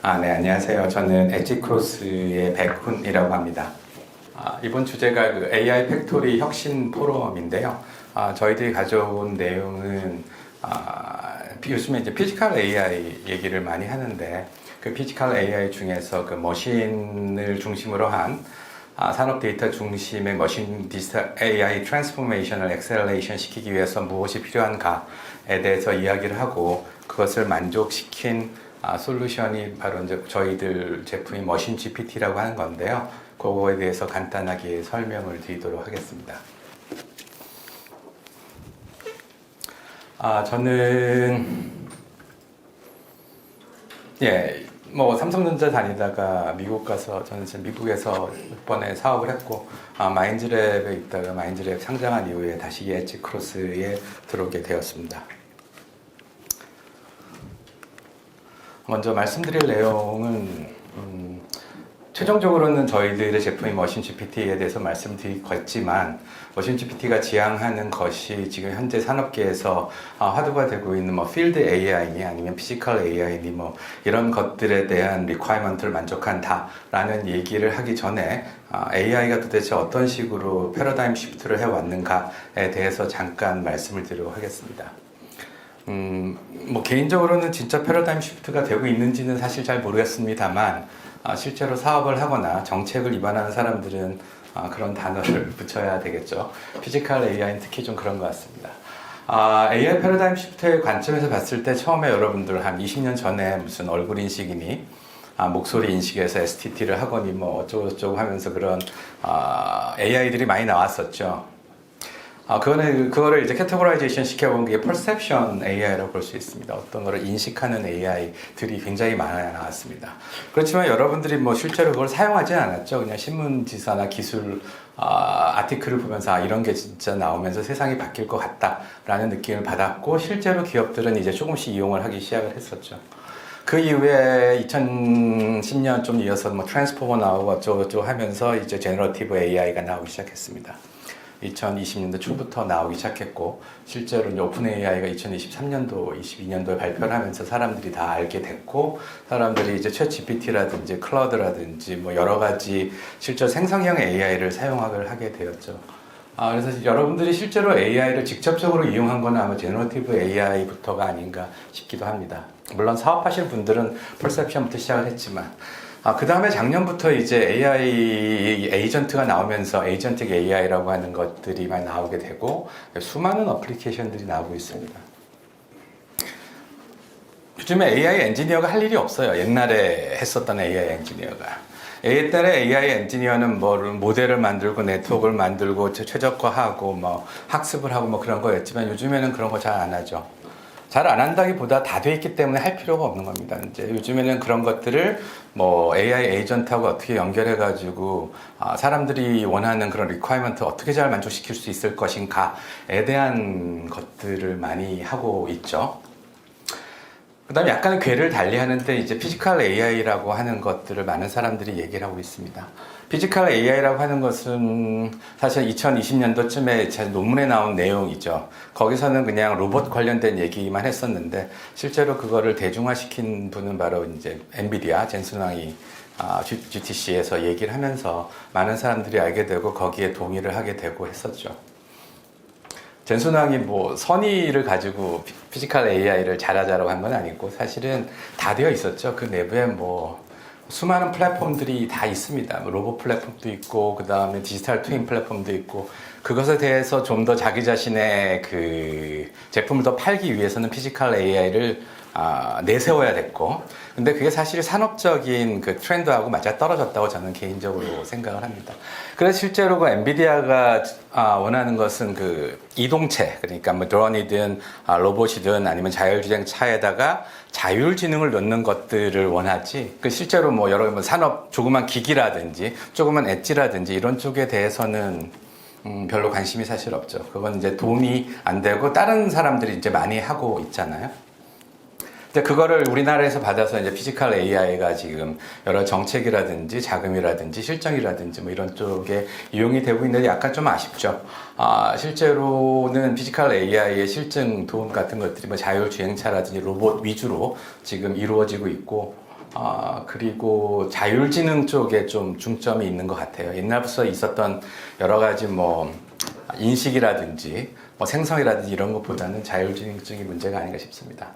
네, 안녕하세요. 저는 엣지크로스의 백훈이라고 합니다. 이번 주제가 그 AI 팩토리 혁신 포럼인데요. 저희들이 가져온 내용은 요즘에 이제 피지컬 AI 얘기를 많이 하는데 그 피지컬 AI 중에서 그 머신을 중심으로 한 산업 데이터 중심의 머신 디지털 AI 트랜스포메이션을 엑셀레이션 시키기 위해서 무엇이 필요한가에 대해서 이야기를 하고 그것을 만족시킨 솔루션이 바로 이제 저희들 제품인 머신 GPT라고 하는 건데요. 그거에 대해서 간단하게 설명을 드리도록 하겠습니다. 저는 삼성전자 다니다가 미국 가서 저는 지금 미국에서 몇 번에 사업을 했고 마인즈랩에 있다가 마인즈랩 상장한 이후에 다시 엣지크로스에 들어오게 되었습니다. 먼저 말씀드릴 내용은 최종적으로는 저희들의 제품인 머신 GPT에 대해서 말씀드리겠지만 머신 GPT가 지향하는 것이 지금 현재 산업계에서 화두가 되고 있는 필드 AI니 아니면 피지컬 AI니 이런 것들에 대한 리퀘어먼트를 만족한다라는 얘기를 하기 전에 AI가 도대체 어떤 식으로 패러다임 시프트를 해왔는가에 대해서 잠깐 말씀을 드리도록 하겠습니다. 개인적으로는 진짜 패러다임 시프트가 되고 있는지는 사실 잘 모르겠습니다만 실제로 사업을 하거나 정책을 입안하는 사람들은 그런 단어를 붙여야 되겠죠. 피지컬 AI는 특히 좀 그런 것 같습니다. AI 패러다임 시프트의 관점에서 봤을 때 처음에 여러분들 한 20년 전에 무슨 얼굴 인식이니 목소리 인식에서 STT를 하거니 어쩌고저쩌고 하면서 그런 AI들이 많이 나왔었죠. 그거를 이제 캐테고라이제이션 시켜본 게 perception AI라고 볼 수 있습니다. 어떤 거를 인식하는 AI들이 굉장히 많아 나왔습니다. 그렇지만 여러분들이 실제로 그걸 사용하지 않았죠. 그냥 신문지사나 기술, 아티클을 보면서 이런 게 진짜 나오면서 세상이 바뀔 것 같다라는 느낌을 받았고, 실제로 기업들은 이제 조금씩 이용을 하기 시작을 했었죠. 그 이후에 2010년 좀 이어서 트랜스포머 나오고 어쩌고저쩌고 하면서 이제 제너러티브 AI가 나오기 시작했습니다. 2020년도 초부터 나오기 시작했고 실제로 오픈 AI가 2023년도, 22년도에 발표를 하면서 사람들이 다 알게 됐고 사람들이 이제 챗 GPT라든지 클라우드라든지 여러 가지 실제 생성형 AI를 사용을 하게 되었죠. 그래서 여러분들이 실제로 AI를 직접적으로 이용한 건 아마 제너러티브 AI부터가 아닌가 싶기도 합니다. 물론 사업하시는 분들은 퍼셉션부터 시작을 했지만 그 다음에 작년부터 이제 AI 에이전트가 나오면서 에이전틱 AI라고 하는 것들이 많이 나오게 되고 수많은 어플리케이션들이 나오고 있습니다. 요즘에 AI 엔지니어가 할 일이 없어요. 옛날에 했었던 AI 엔지니어가. 옛날에 AI 엔지니어는 모델을 만들고 네트워크를 만들고 최적화하고 학습을 하고 그런 거였지만 요즘에는 그런 거 잘 안 하죠. 잘 안 한다기보다 다 돼 있기 때문에 할 필요가 없는 겁니다. 이제 요즘에는 그런 것들을 AI 에이전트하고 어떻게 연결해가지고 사람들이 원하는 그런 리퀘어먼트 어떻게 잘 만족시킬 수 있을 것인가에 대한 것들을 많이 하고 있죠. 그 다음에 약간 궤를 달리 하는데 이제 피지컬 AI라고 하는 것들을 많은 사람들이 얘기를 하고 있습니다. 피지컬 AI라고 하는 것은 사실 2020년도쯤에 제 논문에 나온 내용이죠. 거기서는 그냥 로봇 관련된 얘기만 했었는데 실제로 그거를 대중화시킨 분은 바로 이제 엔비디아 젠슨왕이 GTC에서 얘기를 하면서 많은 사람들이 알게 되고 거기에 동의를 하게 되고 했었죠. 젠슨왕이 선의를 가지고 피지컬 AI를 잘하자라고 한 건 아니고 사실은 다 되어 있었죠. 그 내부에 수많은 플랫폼들이 다 있습니다. 로봇 플랫폼도 있고 그 다음에 디지털 트윈 플랫폼도 있고 그것에 대해서 좀 더 자기 자신의 그 제품을 더 팔기 위해서는 피지컬 AI를 내세워야 됐고 근데 그게 사실 산업적인 그 트렌드하고 맞아 떨어졌다고 저는 개인적으로 생각을 합니다. 그래서 실제로 그 엔비디아가 원하는 것은 그 이동체 그러니까 드론이든 로봇이든 아니면 자율주행 차에다가 자율지능을 넣는 것들을 원하지 그 실제로 여러 산업 조그만 기기라든지 조그만 엣지라든지 이런 쪽에 대해서는 별로 관심이 사실 없죠. 그건 이제 도움이 안 되고 다른 사람들이 이제 많이 하고 있잖아요. 근데 그거를 우리나라에서 받아서 이제 피지컬 AI가 지금 여러 정책이라든지 자금이라든지 실정이라든지 이런 쪽에 이용이 되고 있는데 약간 좀 아쉽죠. 실제로는 피지컬 AI의 실증 도움 같은 것들이 자율주행차라든지 로봇 위주로 지금 이루어지고 있고 그리고 자율지능 쪽에 좀 중점이 있는 것 같아요. 옛날부터 있었던 여러 가지 뭐 인식이라든지 뭐 생성이라든지 이런 것보다는 자율지능 쪽이 문제가 아닌가 싶습니다.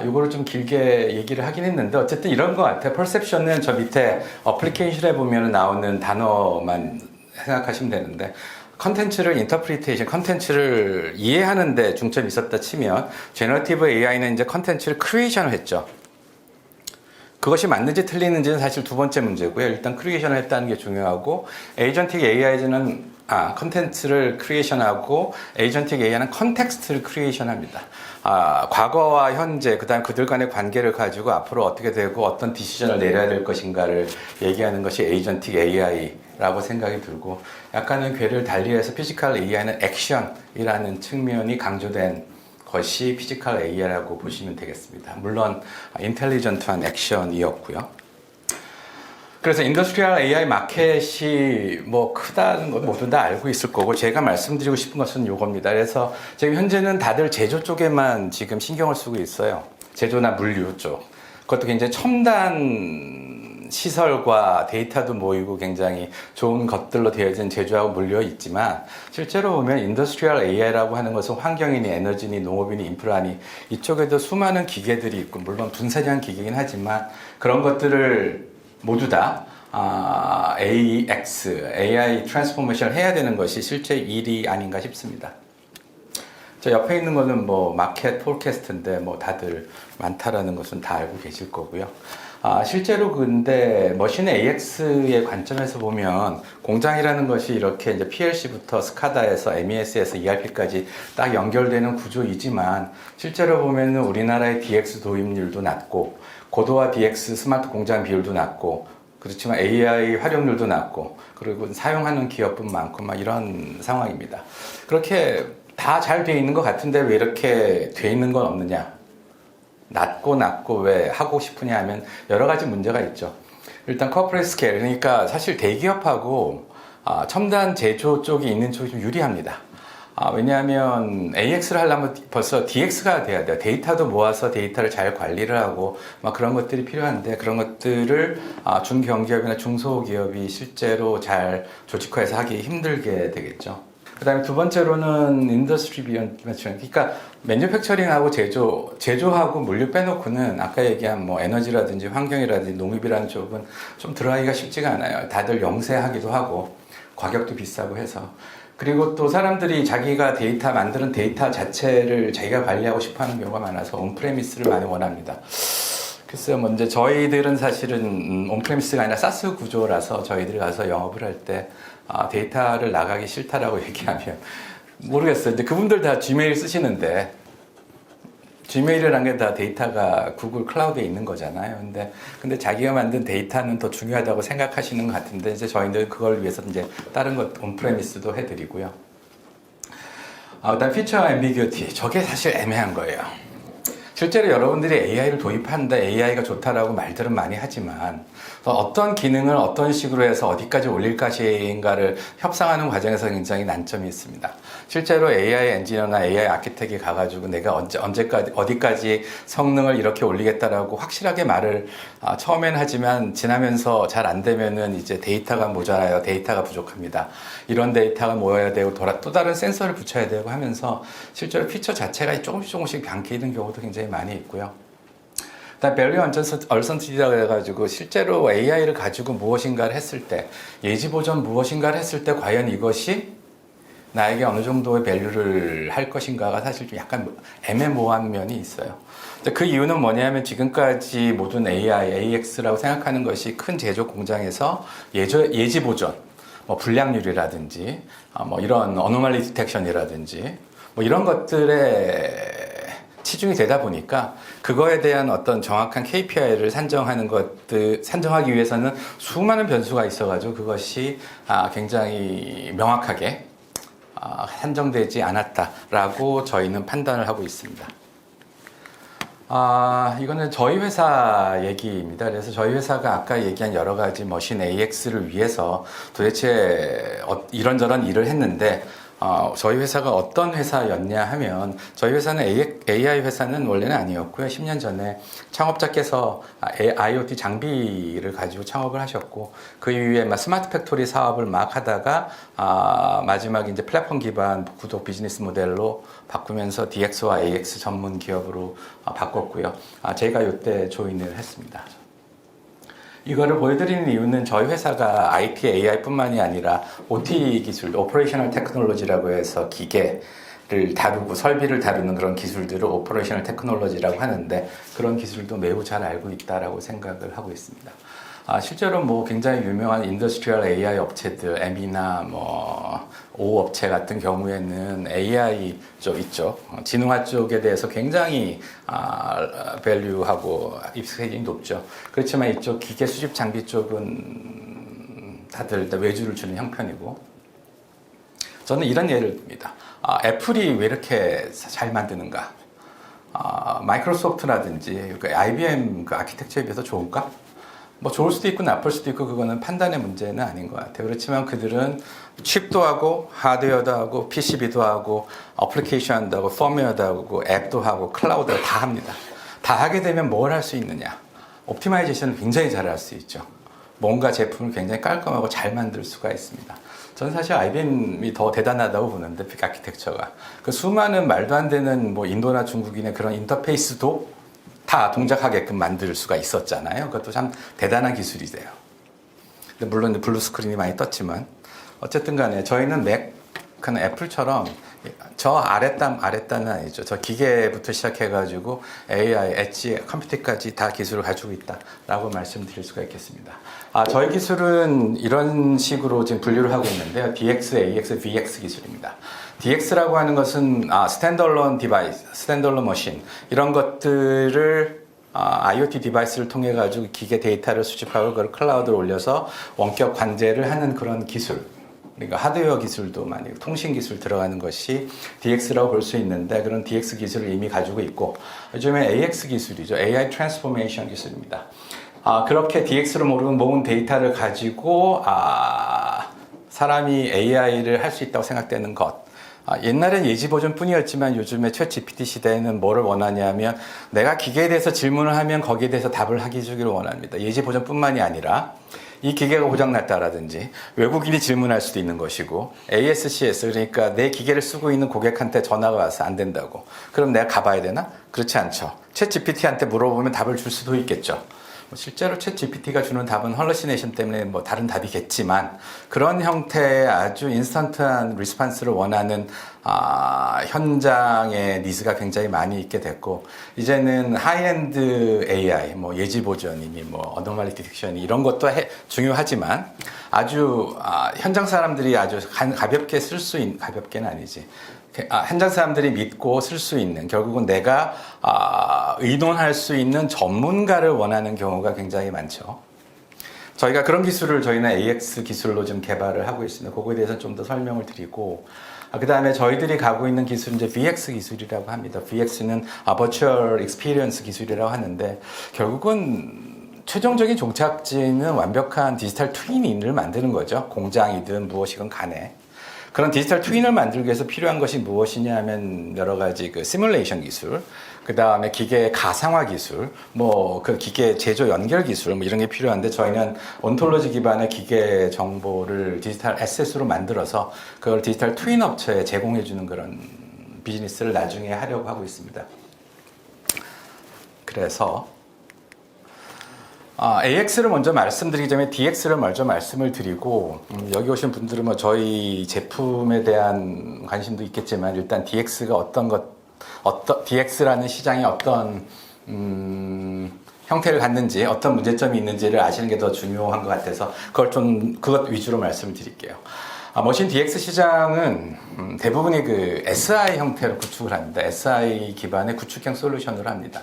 이거를 좀 길게 얘기를 하긴 했는데 어쨌든 이런 것 같아요. perception은 저 밑에 어플리케이션에 보면 나오는 단어만 생각하시면 되는데 컨텐츠를 인터프리테이션, 컨텐츠를 이해하는 데 중점이 있었다 치면 제너러티브 AI는 이제 컨텐츠를 크리에이션을 했죠. 그것이 맞는지 틀리는지는 사실 두 번째 문제고요. 일단 크리에이션을 했다는 게 중요하고 에이전틱 AI는 컨텐츠를 크리에이션하고 에이전틱 AI는 컨텍스트를 크리에이션합니다. 과거와 현재, 그 다음 그들 간의 관계를 가지고 앞으로 어떻게 되고 어떤 디시전을 내려야 될 것인가를 얘기하는 것이 에이전틱 AI라고 생각이 들고 약간은 궤를 달리해서 피지컬 AI는 액션이라는 측면이 강조된 것이 피지컬 AI라고 보시면 되겠습니다. 물론 인텔리전트한 액션이었고요. 그래서 인더스트리얼 AI 마켓이 뭐 크다는 건 모두 다 알고 있을 거고 제가 말씀드리고 싶은 것은 이겁니다. 그래서 지금 현재는 다들 제조 쪽에만 지금 신경을 쓰고 있어요. 제조나 물류 쪽. 그것도 굉장히 첨단 시설과 데이터도 모이고 굉장히 좋은 것들로 되어진 제조하고 물류 있지만 실제로 보면 인더스트리얼 AI라고 하는 것은 환경이니 에너지니 농업이니 인프라니 이쪽에도 수많은 기계들이 있고 물론 분산형 기계이긴 하지만 그런 것들을 모두 다 AX, AI 트랜스포메이션을 해야 되는 것이 실제 일이 아닌가 싶습니다. 저 옆에 있는 거는 뭐 마켓 폴캐스트인데 뭐 다들 많다라는 것은 다 알고 계실 거고요. 실제로 근데 머신 AX의 관점에서 보면 공장이라는 것이 이렇게 이제 PLC부터 스카다에서 MES에서 ERP까지 딱 연결되는 구조이지만 실제로 보면은 우리나라의 DX 도입률도 낮고 고도화 DX 스마트 공장 비율도 낮고 그렇지만 AI 활용률도 낮고 그리고 사용하는 기업분 많고 막 이런 상황입니다. 그렇게 다 잘 돼 있는 것 같은데 왜 이렇게 돼 있는 건 없느냐? 낮고 왜 하고 싶으냐 하면 여러 가지 문제가 있죠. 일단 코퍼레이트 스케일, 그러니까 사실 대기업하고 첨단 제조 쪽이 있는 쪽이 좀 유리합니다. 왜냐하면 AX를 하려면 벌써 DX가 돼야 돼요. 데이터도 모아서 데이터를 잘 관리를 하고 막 그런 것들이 필요한데 그런 것들을 중견기업이나 중소기업이 실제로 잘 조직화해서 하기 힘들게 되겠죠. 그 다음에 두 번째로는 인더스트리 비욘드 매출형. 그러니까 매뉴팩처링하고 제조하고 물류 빼놓고는 아까 얘기한 뭐 에너지라든지 환경이라든지 농업이라는 쪽은 좀 들어가기가 쉽지가 않아요. 다들 영세하기도 하고 가격도 비싸고 해서. 그리고 또 사람들이 자기가 만드는 데이터 자체를 자기가 관리하고 싶어 하는 경우가 많아서 온프레미스를 많이 원합니다. 글쎄요, 뭐 이제 저희들은 사실은 온프레미스가 아니라 사스 구조라서 저희들이 가서 영업을 할 때 데이터를 나가기 싫다라고 얘기하면 모르겠어요. 근데 그분들 다 지메일 쓰시는데 지메일이라는 게 다 데이터가 구글 클라우드에 있는 거잖아요. 근데 자기가 만든 데이터는 더 중요하다고 생각하시는 것 같은데 이제 저희는 그걸 위해서 이제 다른 것 온프레미스도 해드리고요. 일단 피처 앰비규티 저게 사실 애매한 거예요. 실제로 여러분들이 AI를 도입한다, AI가 좋다라고 말들은 많이 하지만 어떤 기능을 어떤 식으로 해서 어디까지 올릴 것인가를 협상하는 과정에서 굉장히 난점이 있습니다. 실제로 AI 엔지니어나 AI 아키텍이 가가지고 내가 언제까지 어디까지 성능을 이렇게 올리겠다라고 확실하게 말을 처음에는 하지만 지나면서 잘 안 되면은 이제 데이터가 모자라요, 데이터가 부족합니다. 이런 데이터가 모여야 되고 또 다른 센서를 붙여야 되고 하면서 실제로 피처 자체가 조금씩 바뀌는 경우도 굉장히 많이 있고요. 그다음 밸류 언선티티라고 해가지고 실제로 AI를 가지고 무엇인가를 했을 때 예지보전 무엇인가를 했을 때 과연 이것이 나에게 어느 정도의 밸류를 할 것인가가 사실 좀 약간 애매모호한 면이 있어요. 그 이유는 뭐냐면 지금까지 모든 AI, AX라고 생각하는 것이 큰 제조 공장에서 예지보전, 뭐 불량률이라든지 뭐 이런 어노멀리 디텍션이라든지 뭐 이런 것들에 치중이 되다 보니까 그거에 대한 어떤 정확한 KPI를 산정하기 위해서는 수많은 변수가 있어가지고 그것이 굉장히 명확하게 산정되지 않았다라고 저희는 판단을 하고 있습니다. 이거는 저희 회사 얘기입니다. 그래서 저희 회사가 아까 얘기한 여러 가지 머신 AX를 위해서 도대체 이런저런 일을 했는데 저희 회사가 어떤 회사였냐 하면 저희 회사는 AI 회사는 원래는 아니었고요. 10년 전에 창업자께서 IoT 장비를 가지고 창업을 하셨고 그 이후에 스마트 팩토리 사업을 막 하다가 마지막에 이제 플랫폼 기반 구독 비즈니스 모델로 바꾸면서 DX와 AX 전문 기업으로 바꿨고요. 제가 이때 조인을 했습니다. 이거를 보여드리는 이유는 저희 회사가 IT, AI뿐만이 아니라 OT 기술, 오퍼레이셔널 테크놀로지라고 해서 기계를 다루고 설비를 다루는 그런 기술들을 오퍼레이셔널 테크놀로지라고 하는데 그런 기술도 매우 잘 알고 있다라고 생각을 하고 있습니다. 실제로 굉장히 유명한 인더스트리얼 AI 업체들, M이나 O 업체 같은 경우에는 AI 쪽 있죠. 진흥화 쪽에 대해서 굉장히 밸류하고 익스페이징이 높죠. 그렇지만 이쪽 기계 수집 장비 쪽은 다들 외주를 주는 형편이고 저는 이런 예를 듭니다. 애플이 왜 이렇게 잘 만드는가? 마이크로소프트라든지 IBM 그 아키텍처에 비해서 좋을까? 좋을 수도 있고 나쁠 수도 있고 그거는 판단의 문제는 아닌 것 같아요. 그렇지만 그들은 칩도 하고 하드웨어도 하고 PCB도 하고 어플리케이션도 하고 펌웨어도 하고 앱도 하고 클라우드도 다 합니다. 다 하게 되면 뭘 할 수 있느냐? 옵티마이제이션을 굉장히 잘 할 수 있죠. 뭔가 제품을 굉장히 깔끔하고 잘 만들 수가 있습니다. 저는 사실 IBM이 더 대단하다고 보는데 빅 아키텍처가 그 수많은 말도 안 되는 인도나 중국인의 그런 인터페이스도 다 동작하게끔 만들 수가 있었잖아요. 그것도 참 대단한 기술이세요. 근데 물론 블루 스크린이 많이 떴지만 어쨌든 간에 저희는 맥은 애플처럼 저 아랫단은 아니죠. 저 기계부터 시작해가지고 AI, 엣지, 컴퓨터까지 다 기술을 가지고 있다라고 말씀드릴 수가 있겠습니다. 저희 기술은 이런 식으로 지금 분류를 하고 있는데요. DX, AX, VX 기술입니다. DX라고 하는 것은 스탠드얼론 디바이스, 스탠드얼론 머신 이런 것들을 IoT 디바이스를 통해 가지고 기계 데이터를 수집하고 그걸 클라우드에 올려서 원격 관제를 하는 그런 기술. 그러니까 하드웨어 기술도 많이 통신 기술 들어가는 것이 DX라고 볼 수 있는데 그런 DX 기술을 이미 가지고 있고 요즘에 AX 기술이죠. AI 트랜스포메이션 기술입니다. 그렇게 DX로 모은 데이터를 가지고 사람이 AI를 할 수 있다고 생각되는 것. 옛날엔 예지 버전뿐이었지만 요즘에 챗 GPT 시대에는 뭐를 원하냐면 내가 기계에 대해서 질문을 하면 거기에 대해서 답을 하기 주기를 원합니다. 예지 버전뿐만이 아니라 이 기계가 고장났다라든지 외국인이 질문할 수도 있는 것이고 ASCS 그러니까 내 기계를 쓰고 있는 고객한테 전화가 와서 안 된다고 그럼 내가 가봐야 되나? 그렇지 않죠. 챗 GPT한테 물어보면 답을 줄 수도 있겠죠. 실제로 챗 GPT가 주는 답은 헐러시네이션 때문에 다른 답이겠지만 그런 형태의 아주 인스턴트한 리스판스를 원하는 현장의 니즈가 굉장히 많이 있게 됐고 이제는 하이엔드 AI, 예지 보전이니 어노멀리 디텍션이 이런 것도 중요하지만 아주 현장 사람들이 아주 가볍게 쓸 수 있는 가볍게는 아니지. 현장 사람들이 믿고 쓸 수 있는 결국은 내가 의논할 수 있는 전문가를 원하는 경우가 굉장히 많죠. 저희가 그런 기술을 저희는 AX 기술로 좀 개발을 하고 있습니다. 그거에 대해서 좀 더 설명을 드리고 그 다음에 저희들이 가고 있는 기술은 이제 VX 기술이라고 합니다. VX는 Virtual Experience 기술이라고 하는데 결국은 최종적인 종착지는 완벽한 디지털 트윈을 만드는 거죠. 공장이든 무엇이건 간에. 그런 디지털 트윈을 만들기 위해서 필요한 것이 무엇이냐 하면 여러 가지 시뮬레이션 기술, 그 다음에 기계 가상화 기술, 그 기계 제조 연결 기술, 이런 게 필요한데 저희는 온톨로지 기반의 기계 정보를 디지털 에셋으로 만들어서 그걸 디지털 트윈 업체에 제공해주는 그런 비즈니스를 나중에 하려고 하고 있습니다. 그래서 AX를 먼저 말씀드리기 전에 DX를 먼저 말씀을 드리고 여기 오신 분들은 저희 제품에 대한 관심도 있겠지만 일단 DX가 DX라는 시장이 어떤 형태를 갖는지 어떤 문제점이 있는지를 아시는 게 더 중요한 것 같아서 그것 위주로 말씀을 드릴게요. 머신 DX 시장은 대부분이 SI 형태로 구축을 합니다. SI 기반의 구축형 솔루션을 합니다.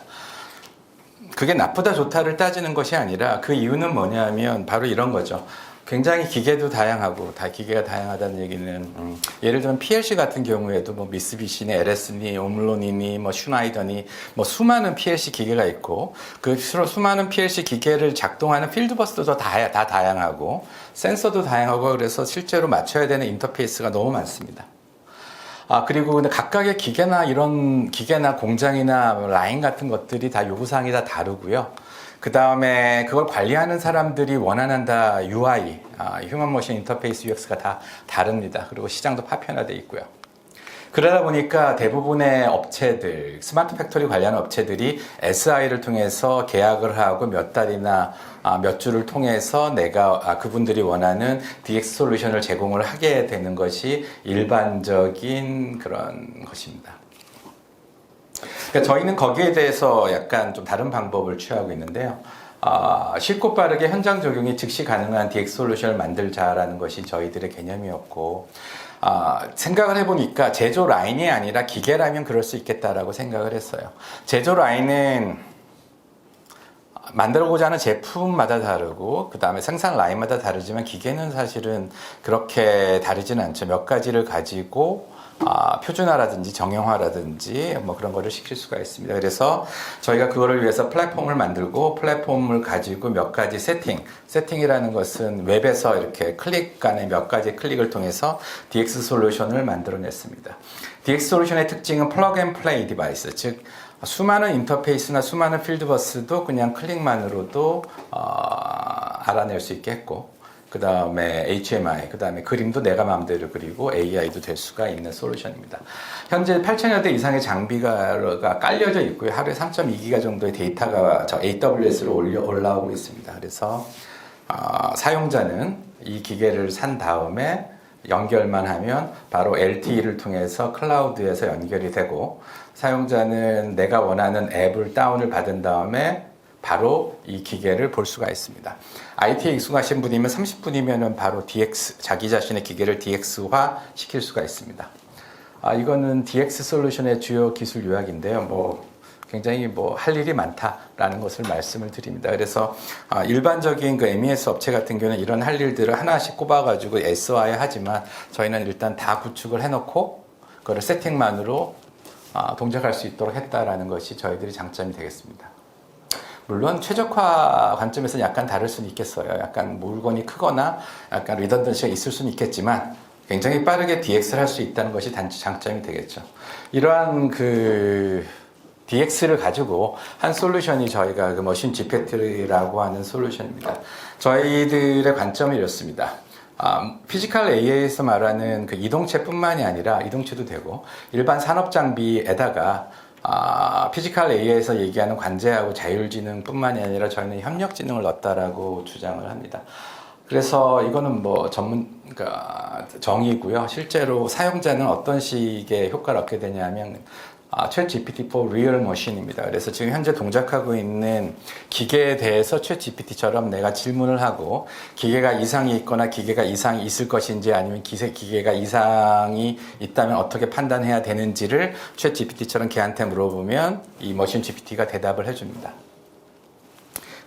그게 나쁘다 좋다를 따지는 것이 아니라 그 이유는 뭐냐면 바로 이런 거죠. 굉장히 기계도 다양하고 기계가 다양하다는 얘기는 예를 들면 PLC 같은 경우에도 미쓰비시니 LS니 옴론이니 슈나이더니 수많은 PLC 기계가 있고 그 수많은 PLC 기계를 작동하는 필드버스도 다 다양하고 센서도 다양하고 그래서 실제로 맞춰야 되는 인터페이스가 너무 많습니다. 그리고 근데 각각의 기계나 공장이나 라인 같은 것들이 다 요구사항이 다 다르고요. 그 다음에 그걸 관리하는 사람들이 원하는 다 UI, 휴먼 머신 인터페이스 UX가 다 다릅니다. 그리고 시장도 파편화되어 있고요. 그러다 보니까 대부분의 업체들, 스마트 팩토리 관련 업체들이 SI를 통해서 계약을 하고 몇 달이나 몇 주를 통해서 내가 그분들이 원하는 DX 솔루션을 제공을 하게 되는 것이 일반적인 그런 것입니다. 그러니까 저희는 거기에 대해서 약간 좀 다른 방법을 취하고 있는데요. 쉽고 빠르게 현장 적용이 즉시 가능한 DX 솔루션을 만들자라는 것이 저희들의 개념이었고, 생각을 해보니까 제조 라인이 아니라 기계라면 그럴 수 있겠다라고 생각을 했어요. 제조 라인은 만들고자 하는 제품마다 다르고 그 다음에 생산 라인마다 다르지만 기계는 사실은 그렇게 다르지는 않죠. 몇 가지를 가지고 표준화라든지 정형화라든지 뭐 그런 거를 시킬 수가 있습니다. 그래서 저희가 그거를 위해서 플랫폼을 만들고 플랫폼을 가지고 몇 가지 세팅이라는 것은 웹에서 이렇게 클릭 간의 몇 가지 클릭을 통해서 DX 솔루션을 만들어냈습니다. DX 솔루션의 특징은 플러그 앤 플레이 디바이스, 즉 수많은 인터페이스나 수많은 필드버스도 그냥 클릭만으로도 알아낼 수 있게 했고, 그 다음에 HMI, 그 다음에 그림도 내가 마음대로 그리고 AI도 될 수가 있는 솔루션입니다. 현재 8,000여 대 이상의 장비가 깔려져 있고요. 하루에 3.2기가 정도의 데이터가 저 AWS로 올라오고 있습니다. 그래서 사용자는 이 기계를 산 다음에 연결만 하면 바로 LTE를 통해서 클라우드에서 연결이 되고, 사용자는 내가 원하는 앱을 다운을 받은 다음에 바로 이 기계를 볼 수가 있습니다. IT에 익숙하신 분이면 30분이면 바로 DX, 자기 자신의 기계를 DX화 시킬 수가 있습니다. 이거는 DX 솔루션의 주요 기술 요약인데요. 굉장히 할 일이 많다라는 것을 말씀을 드립니다. 그래서 일반적인 그 MES 업체 같은 경우는 이런 할 일들을 하나씩 꼽아가지고 SOI 하지만 저희는 일단 다 구축을 해놓고 그거를 세팅만으로 동작할 수 있도록 했다라는 것이 저희들의 장점이 되겠습니다. 물론 최적화 관점에서는 약간 다를 수는 있겠어요. 약간 물건이 크거나 약간 리던던시가 있을 수는 있겠지만 굉장히 빠르게 DX를 할 수 있다는 것이 장점이 되겠죠. 이러한 DX를 가지고 한 솔루션이 저희가 그 머신 GPT라고 하는 솔루션입니다. 저희들의 관점은 이렇습니다. 피지컬 AI에서 말하는 그 이동체뿐만이 아니라 이동체도 되고 일반 산업 장비에다가 피지컬 AI에서 얘기하는 관제하고 자율지능뿐만이 아니라 저희는 협력지능을 넣었다라고 주장을 합니다. 그래서 이거는 그러니까 정의고요. 실제로 사용자는 어떤 식의 효과를 얻게 되냐면 챗 GPT-4 Real Machine입니다. 그래서 지금 현재 동작하고 있는 기계에 대해서 챗 GPT처럼 내가 질문을 하고 기계가 이상이 있거나 기계가 이상이 있을 것인지 아니면 기계가 이상이 있다면 어떻게 판단해야 되는지를 챗 GPT처럼 걔한테 물어보면 이 머신 GPT가 대답을 해줍니다.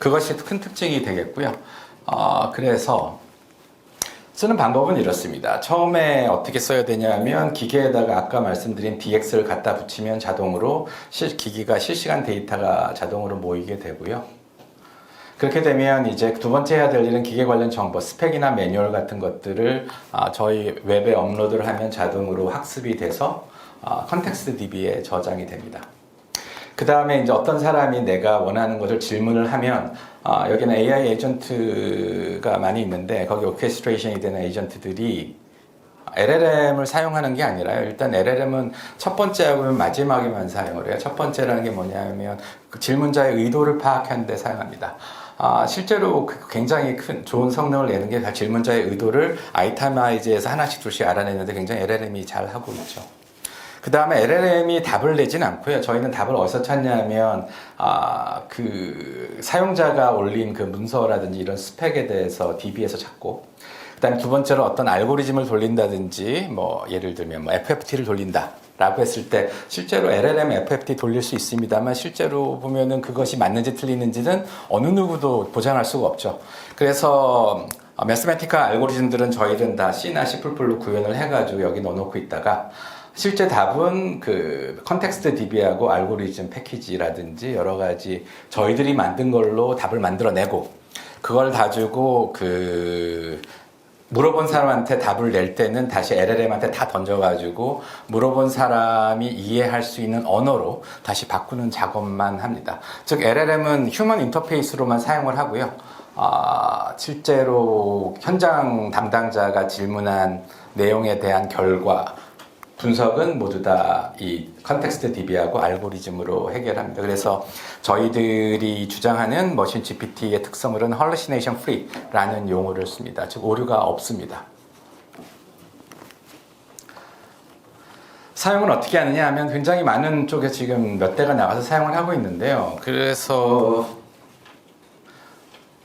그것이 큰 특징이 되겠고요. 그래서 쓰는 방법은 이렇습니다. 처음에 어떻게 써야 되냐면 기계에다가 아까 말씀드린 DX를 갖다 붙이면 자동으로 기기가 실시간 데이터가 자동으로 모이게 되고요. 그렇게 되면 이제 두 번째 해야 될 일은 기계 관련 정보, 스펙이나 매뉴얼 같은 것들을 저희 웹에 업로드를 하면 자동으로 학습이 돼서 컨텍스트 DB에 저장이 됩니다. 그 다음에 이제 어떤 사람이 내가 원하는 것을 질문을 하면 여기는 AI 에이전트가 많이 있는데 거기 오케스트레이션이 되는 에이전트들이 LLM을 사용하는 게 아니라요. 일단 LLM은 첫 번째하고 마지막에만 사용을 해요. 첫 번째라는 게 뭐냐면 그 질문자의 의도를 파악하는 데 사용합니다. 실제로 굉장히 좋은 성능을 내는 게 질문자의 의도를 아이타마이즈에서 하나씩 둘씩 알아내는데 굉장히 LLM이 잘 하고 있죠. 그 다음에 LLM이 답을 내진 않고요. 저희는 답을 어디서 찾냐면 그 사용자가 올린 그 문서라든지 이런 스펙에 대해서 DB에서 찾고, 그 다음에 두 번째로 어떤 알고리즘을 돌린다든지 예를 들면 FFT를 돌린다 라고 했을 때 실제로 LLM FFT 돌릴 수 있습니다만 실제로 보면은 그것이 맞는지 틀리는지는 어느 누구도 보장할 수가 없죠. 그래서 매스매티컬 알고리즘들은 저희는 다 C나 C++로 구현을 해가지고 여기 넣어놓고 있다가 실제 답은 그 컨텍스트 DB하고 알고리즘 패키지라든지 여러 가지 저희들이 만든 걸로 답을 만들어내고 그걸 가지고 그 물어본 사람한테 답을 낼 때는 다시 LLM한테 다 던져가지고 물어본 사람이 이해할 수 있는 언어로 다시 바꾸는 작업만 합니다. 즉 LLM은 휴먼 인터페이스로만 사용을 하고요. 실제로 현장 담당자가 질문한 내용에 대한 결과 분석은 모두 다 이 컨텍스트 DB하고 알고리즘으로 해결합니다. 그래서 저희들이 주장하는 머신 GPT의 특성으로는 hallucination free라는 용어를 씁니다. 즉 오류가 없습니다. 사용을 어떻게 하느냐 하면 굉장히 많은 쪽에 지금 몇 대가 나가서 사용을 하고 있는데요. 그래서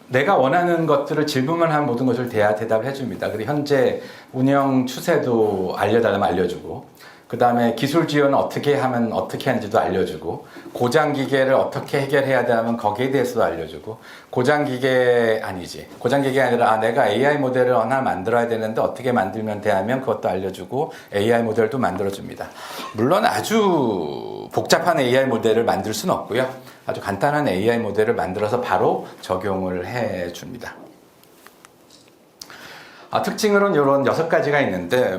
내가 원하는 것들을 질문만 하면 모든 것을 대답을 해줍니다. 그리고 현재 운영 추세도 알려달라면 알려주고, 그 다음에 기술 지원을 어떻게 하면 어떻게 하는지도 알려주고, 고장 기계를 어떻게 해결해야 되면 거기에 대해서도 알려주고, 고장 기계가 아니라 내가 AI 모델을 하나 만들어야 되는데 어떻게 만들면 돼 하면 그것도 알려주고 AI 모델도 만들어줍니다. 물론 아주 복잡한 AI 모델을 만들 수는 없고요. 아주 간단한 AI 모델을 만들어서 바로 적용을 해줍니다. 특징으로는 이런 6가지가 있는데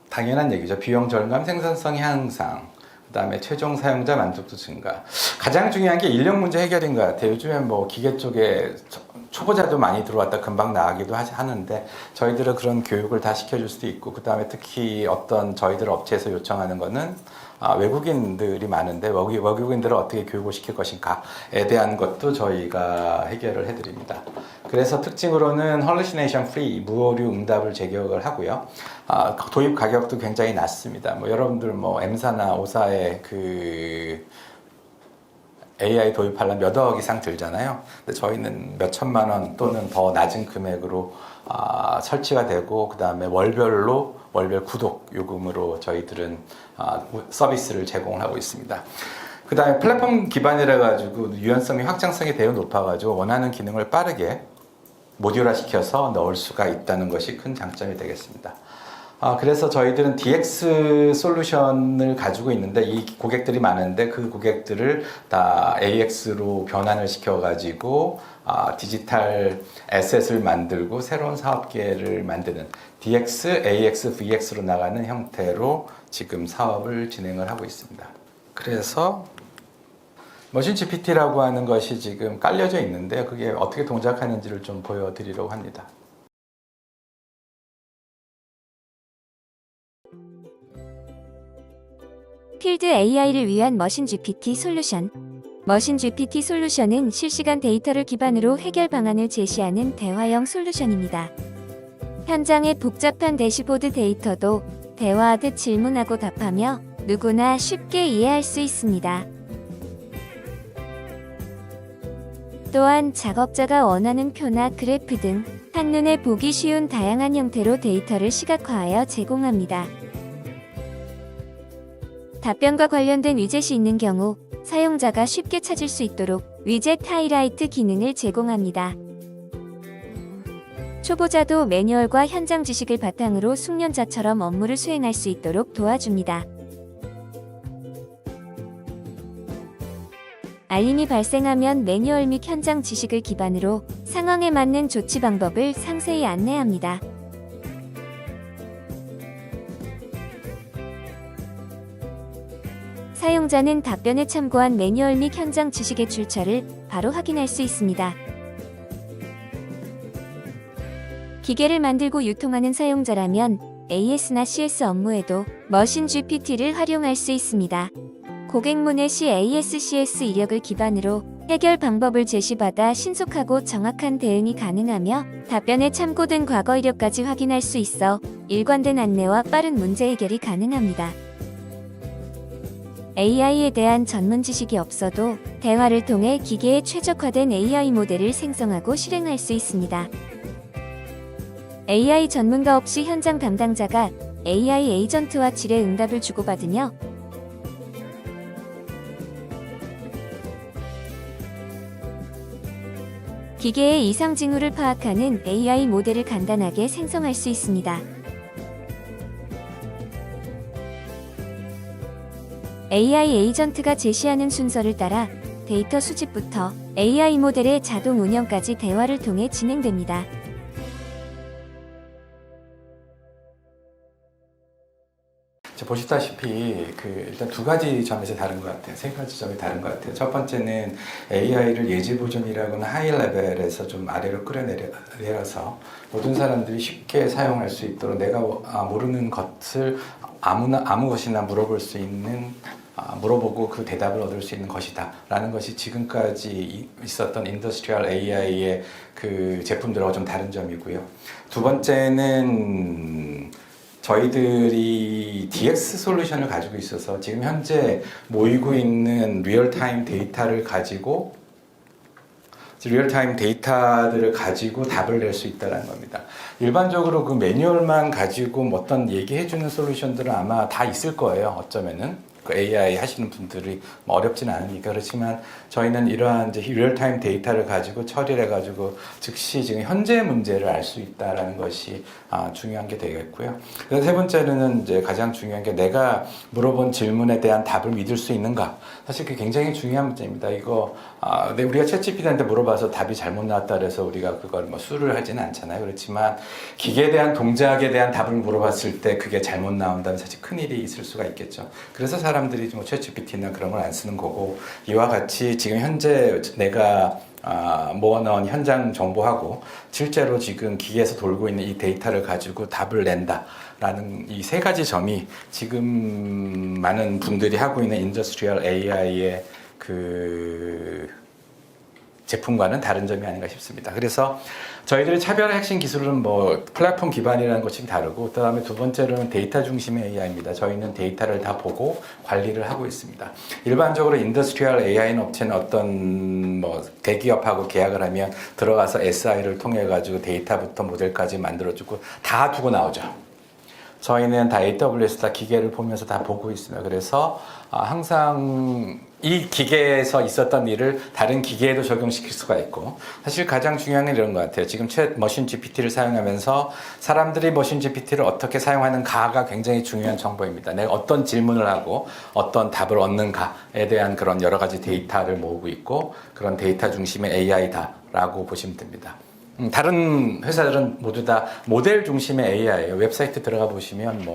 당연한 얘기죠. 비용 절감, 생산성 향상, 그 다음에 최종 사용자 만족도 증가. 가장 중요한 게 인력 문제 해결인 것 같아요. 요즘에 기계 쪽에 초보자도 많이 들어왔다 금방 나가기도 하는데 저희들은 그런 교육을 다 시켜줄 수도 있고, 그 다음에 특히 어떤 저희들 업체에서 요청하는 거는 외국인들이 많은데 외국인들을 어떻게 교육을 시킬 것인가에 대한 것도 저희가 해결을 해드립니다. 그래서 특징으로는 hallucination free, 무오류 응답을 제격을 하고요. 도입 가격도 굉장히 낮습니다. 여러분들 M사나 O사의 그 AI 도입하려면 몇 억 이상 들잖아요. 근데 저희는 몇 천만 원 또는 더 낮은 금액으로 설치가 되고, 그 다음에 월별 구독 요금으로 저희들은 서비스를 제공하고 있습니다. 그 다음에 플랫폼 기반이라 가지고 유연성이 확장성이 되게 높아가지고 원하는 기능을 빠르게 모듈화 시켜서 넣을 수가 있다는 것이 큰 장점이 되겠습니다. 그래서 저희들은 DX 솔루션을 가지고 있는데 이 고객들이 많은데 그 고객들을 다 AX로 변환을 시켜가지고 디지털 에셋을 만들고 새로운 사업계를 만드는 DX, AX, VX로 나가는 형태로 지금 사업을 진행을 하고 있습니다. 그래서 머신 GPT라고 하는 것이 지금 깔려져 있는데 그게 어떻게 동작하는지를 좀 보여드리려고 합니다. 필드 AI를 위한 머신 GPT 솔루션. 머신 GPT 솔루션은 실시간 데이터를 기반으로 해결 방안을 제시하는 대화형 솔루션입니다. 현장의 복잡한 대시보드 데이터도 대화하듯 질문하고 답하며 누구나 쉽게 이해할 수 있습니다. 또한 작업자가 원하는 표나 그래프 등 한눈에 보기 쉬운 다양한 형태로 데이터를 시각화하여 제공합니다. 답변과 관련된 위젯이 있는 경우 사용자가 쉽게 찾을 수 있도록 위젯 하이라이트 기능을 제공합니다. 초보자도 매뉴얼과 현장 지식을 바탕으로 숙련자처럼 업무를 수행할 수 있도록 도와줍니다. 알림이 발생하면 매뉴얼 및 현장 지식을 기반으로 상황에 맞는 조치 방법을 상세히 안내합니다. 사용자는 답변에 참고한 매뉴얼 및 현장 지식의 출처를 바로 확인할 수 있습니다. 기계를 만들고 유통하는 사용자라면 AS나 CS 업무에도 머신 GPT를 활용할 수 있습니다. 고객문의 시 AS, CS 이력을 기반으로 해결 방법을 제시받아 신속하고 정확한 대응이 가능하며 답변에 참고된 과거 이력까지 확인할 수 있어 일관된 안내와 빠른 문제 해결이 가능합니다. AI에 대한 전문 지식이 없어도 대화를 통해 기계에 최적화된 AI 모델을 생성하고 실행할 수 있습니다. AI 전문가 없이 현장 담당자가 AI 에이전트와 질의응답을 주고받으며 기계의 이상 징후를 파악하는 AI 모델을 간단하게 생성할 수 있습니다. AI 에이전트가 제시하는 순서를 따라 데이터 수집부터 AI 모델의 자동 운영까지 대화를 통해 진행됩니다. 보시다시피 일단 두 가지 점에서 다른 것 같아요. 세 가지 점이 다른 것 같아요. 첫 번째는 AI를 예지 보존이라고는 하이 레벨에서 좀 아래로 끌어내려서 모든 사람들이 쉽게 사용할 수 있도록 내가 모르는 것을 아무 것이나 물어볼 수 있는 물어보고 그 대답을 얻을 수 있는 것이다 라는 것이 지금까지 있었던 인더스트리얼 AI의 그 제품들하고 좀 다른 점이고요. 두 번째는 저희들이 DX 솔루션을 가지고 있어서 지금 현재 모이고 있는 리얼타임 데이터를 가지고 데이터들을 가지고 답을 낼 수 있다는 겁니다. 일반적으로 그 매뉴얼만 가지고 어떤 얘기해주는 솔루션들은 아마 다 있을 거예요. 어쩌면은. 그 AI 하시는 분들이 어렵지는 않으니까. 그렇지만 저희는 이러한 이제 리얼타임 데이터를 가지고 처리를 해가지고 즉시 지금 현재 문제를 알 수 있다라는 것이 중요한 게 되겠고요. 그래서 세 번째는 이제 가장 중요한 게 내가 물어본 질문에 대한 답을 믿을 수 있는가. 사실 그게 굉장히 중요한 문제입니다. 이거 우리가 챗GPT한테 물어봐서 답이 잘못 나왔다 그래서 우리가 그걸 수를 하지는 않잖아요. 그렇지만 기계에 대한 동작에 대한 답을 물어봤을 때 그게 잘못 나온다면 사실 큰일이 있을 수가 있겠죠. 그래서 사람들이 챗GPT나 그런 걸 안 쓰는 거고, 이와 같이 지금 현재 내가 모아놓은 현장 정보하고 실제로 지금 기계에서 돌고 있는 이 데이터를 가지고 답을 낸다라는 이 세 가지 점이 지금 많은 분들이 하고 있는 인더스트리얼 AI의 그 제품과는 다른 점이 아닌가 싶습니다. 그래서 저희들의 차별의 핵심 기술은 플랫폼 기반이라는 것이 다르고, 그 다음에 두 번째로는 데이터 중심의 AI입니다. 저희는 데이터를 다 보고 관리를 하고 있습니다. 일반적으로 인더스트리얼 AI는 업체는 어떤 대기업하고 계약을 하면 들어가서 SI를 통해 가지고 데이터부터 모델까지 만들어주고 다 두고 나오죠. 저희는 다 AWS 다 기계를 보면서 다 보고 있습니다. 그래서 항상 이 기계에서 있었던 일을 다른 기계에도 적용시킬 수가 있고, 사실 가장 중요한 건 이런 것 같아요. 지금 머신 GPT를 사용하면서 사람들이 머신 GPT를 어떻게 사용하는가가 굉장히 중요한 정보입니다. 내가 어떤 질문을 하고 어떤 답을 얻는가에 대한 그런 여러 가지 데이터를 모으고 있고, 그런 데이터 중심의 AI다라고 보시면 됩니다. 다른 회사들은 모두 다 모델 중심의 AI예요. 웹사이트 들어가 보시면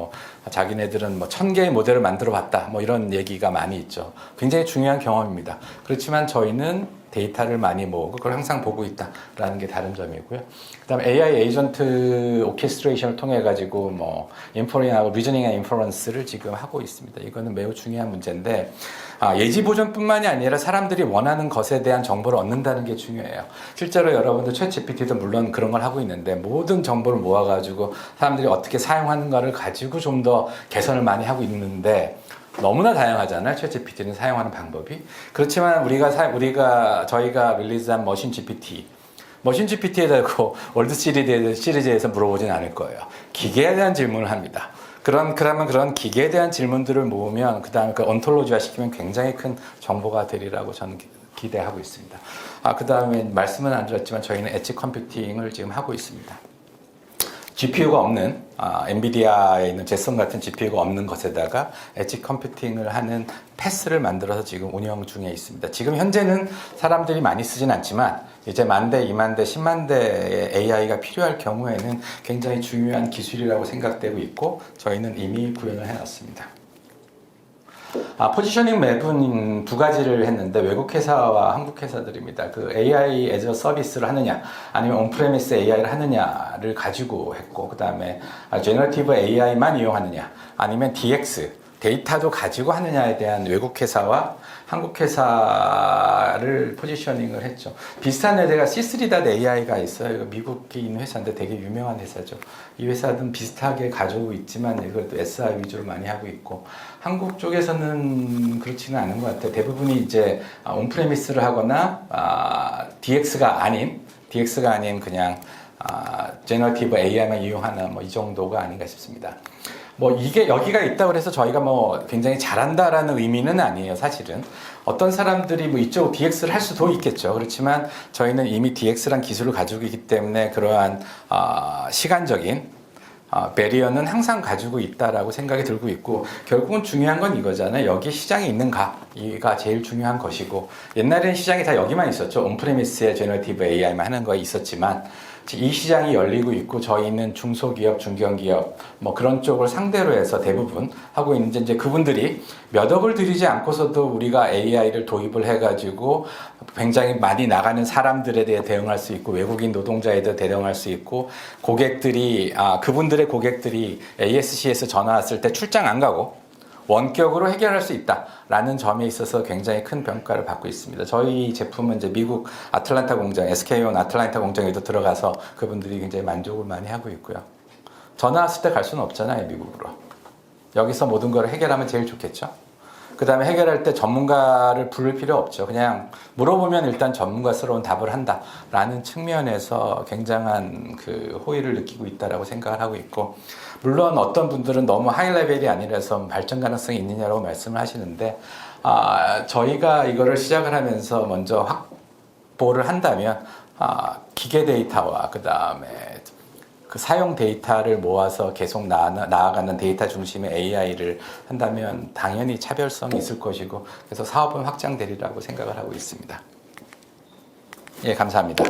자기네들은 1000개의 모델을 만들어 봤다 이런 얘기가 많이 있죠. 굉장히 중요한 경험입니다. 그렇지만 저희는 데이터를 많이 모으고 그걸 항상 보고 있다라는 게 다른 점이고요. 그다음에 AI 에이전트 오케스트레이션을 통해 가지고 인포링하고 리저닝 앤 인퍼런스를 지금 하고 있습니다. 이거는 매우 중요한 문제인데, 예지 보존뿐만이 아니라 사람들이 원하는 것에 대한 정보를 얻는다는 게 중요해요. 실제로 여러분들 챗GPT도 물론 그런 걸 하고 있는데, 모든 정보를 모아가지고 사람들이 어떻게 사용하는가를 가지고 좀 더 개선을 많이 하고 있는데, 너무나 다양하잖아요. 챗GPT는 사용하는 방법이. 그렇지만 저희가 릴리즈한 머신 GPT에 대고 월드 시리즈에서 물어보진 않을 거예요. 기계에 대한 질문을 합니다. 그러면 그런 기계에 대한 질문들을 모으면 그다음에 그 온톨로지화 시키면 굉장히 큰 정보가 되리라고 저는 기대하고 있습니다. 그다음에 말씀은 안 드렸지만 저희는 엣지 컴퓨팅을 지금 하고 있습니다. GPU가 없는 엔비디아에 있는 제선 같은 GPU가 없는 것에다가 엣지 컴퓨팅을 하는 패스를 만들어서 지금 운영 중에 있습니다. 지금 현재는 사람들이 많이 쓰진 않지만 이제 10,000대, 20,000대, 10,000대의 AI가 필요할 경우에는 굉장히 중요한 기술이라고 생각되고 있고, 저희는 이미 구현을 해놨습니다. 포지셔닝 맵은 두 가지를 했는데, 외국 회사와 한국 회사들입니다. 그 AI as a 서비스를 하느냐, 아니면 온프레미스 AI를 하느냐를 가지고 했고, 그 다음에 제너러티브 AI만 이용하느냐, 아니면 DX, 데이터도 가지고 하느냐에 대한 외국 회사와 한국 회사를 포지셔닝을 했죠. 비슷한 회사가 C3.AI가 있어요. 이거 미국에 있는 회사인데 되게 유명한 회사죠. 이 회사는 비슷하게 가져오고 있지만 이것도 SI 위주로 많이 하고 있고, 한국 쪽에서는 그렇지는 않은 것 같아요. 대부분이 이제 온프레미스를 하거나 DX가 아닌 그냥 제너러티브 AI만 이용하는 이 정도가 아닌가 싶습니다. 이게 여기가 있다고 해서 저희가 굉장히 잘한다라는 의미는 아니에요. 사실은 어떤 사람들이 이쪽 DX를 할 수도 있겠죠. 그렇지만 저희는 이미 DX란 기술을 가지고 있기 때문에 그러한 시간적인 배리어는 항상 가지고 있다라고 생각이 들고 있고, 결국은 중요한 건 이거잖아요. 여기 시장이 있는가가 제일 중요한 것이고, 옛날에는 시장이 다 여기만 있었죠. 온프레미스의 제너러티브 AI만 하는 거에 있었지만 이 시장이 열리고 있고 저희는 중소기업, 중견기업 뭐 그런 쪽을 상대로 해서 대부분 하고 있는데 이제 그분들이 몇 억을 들이지 않고서도 우리가 AI를 도입을 해가지고 굉장히 많이 나가는 사람들에 대해 대응할 수 있고 외국인 노동자에 대해 대응할 수 있고 고객들이 그분들의 고객들이 ASC에서 전화 왔을 때 출장 안 가고 원격으로 해결할 수 있다라는 점에 있어서 굉장히 큰 평가를 받고 있습니다. 저희 제품은 이제 미국 아틀란타 공장, SK온 아틀란타 공장에도 들어가서 그분들이 굉장히 만족을 많이 하고 있고요. 전화 왔을 때 갈 수는 없잖아요, 미국으로. 여기서 모든 걸 해결하면 제일 좋겠죠. 그 다음에 해결할 때 전문가를 부를 필요 없죠. 그냥 물어보면 일단 전문가스러운 답을 한다라는 측면에서 굉장한 그 호의를 느끼고 있다라고 생각을 하고 있고, 물론 어떤 분들은 너무 하이 레벨이 아니라서 발전 가능성이 있느냐라고 말씀을 하시는데, 저희가 이거를 시작을 하면서 먼저 확보를 한다면, 기계 데이터와 그 다음에 그 사용 데이터를 모아서 계속 나아가는 데이터 중심의 AI를 한다면 당연히 차별성이 있을 것이고, 그래서 사업은 확장되리라고 생각을 하고 있습니다. 예, 감사합니다.